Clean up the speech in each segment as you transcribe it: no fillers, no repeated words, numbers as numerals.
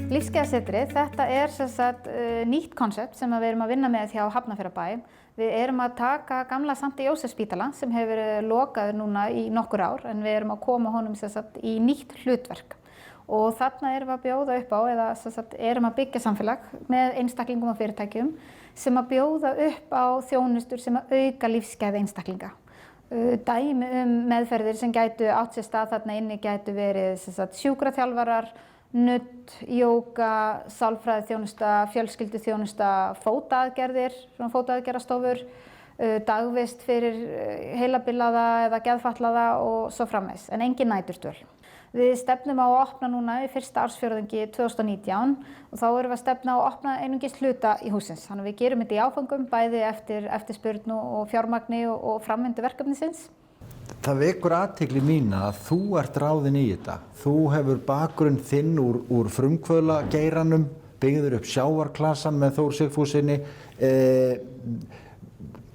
Lífsgæðasetrið, þetta sem sagt nýtt konsept sem við erum að vinna með hjá Hafnarfjarðarbæ. Við erum að taka gamla Sankti Jósefsspítala sem hefur verið lokaður núna í nokkur ár en við erum að koma honum sem sagt í nýtt hlutverk. Og þarna erum við að bjóða upp á, eða sem sagt erum að byggja samfélag með einstaklingum og fyrirtækjum sem að bjóða upp á þjónustur sem að auka lífsgæði einstaklinga. Dæmi meðferðir sem gætu átt sér stað þarna inni gætu verið sem sagt sjúkraþjálfarar, nudd, jóga, sálfræðiþjónusta, fjölskylduþjónusta, fótaaðgerðir, svona fótaaðgerðarstofur, dagvist fyrir heilabilaða eða geðfatlaða og svo framvegis, en engin næturdvöl. Við stefnum á að opna núna í fyrsta ársfjórðungi 2019 og þá erum við að stefna á að opna einungis hluta í húsins. Þannig að við gerum þetta í áfangum bæði eftir eftirspurn og fjármagni og framvindu verkefnisins. Það vekur athygli mína að þú ert ráðin í þetta. Þú hefur bakgrunn þinn úr frumkvöðlageiranum, byggður upp sjávarklasann með Þór Sigfússyni.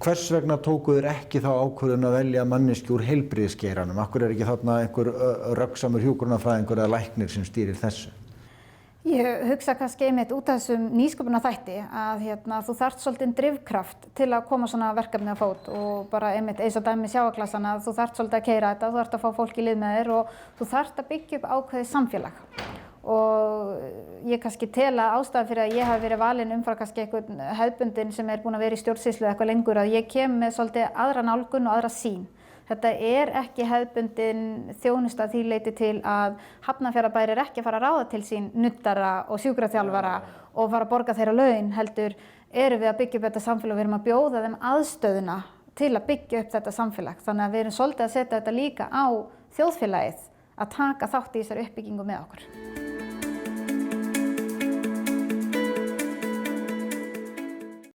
Hvers vegna tókuð þér ekki þá ákvörðun að velja manneskju úr heilbrigðisgeiranum? Akkur ekki þarna einhver röggsamur hjúkrunarfræðingur eða læknir sem stýrir þessu? Ég hugsa kannski einmitt út af þessum nýsköpunarþætti að þú þarft svolítinn drifkraft til að koma svona verkefni á fót og bara einmitt eins og dæmi sjávarklasana, þú þarft svolítið að keyra þetta, þú þarft að fá fólk í lið með þér og þú þarft að byggja upp ákveðið samfélag. Og ég kannski tel að ástæðan fyrir að ég hafi verið valin umfram kannski einhvern hefðbundinn sem búinn að vera í stjórnsýslu eitthvað lengur að ég kem með svolítið aðra nálgun og aðra sýn. Þetta ekki hefðbundin þjónusta því leyti til að Hafnarfjarðarbær ekki að fara að ráða til sín nuddara og sjúkraþjálfara og fara að borga þeirra laun, heldur erum við að byggja upp þetta samfélag og við erum að bjóða þeim aðstöðuna til að byggja upp þetta samfélag. Þannig að við erum svolítið að setja þetta líka á þjóðfélagið að taka þátt í þessari uppbyggingu með okkur.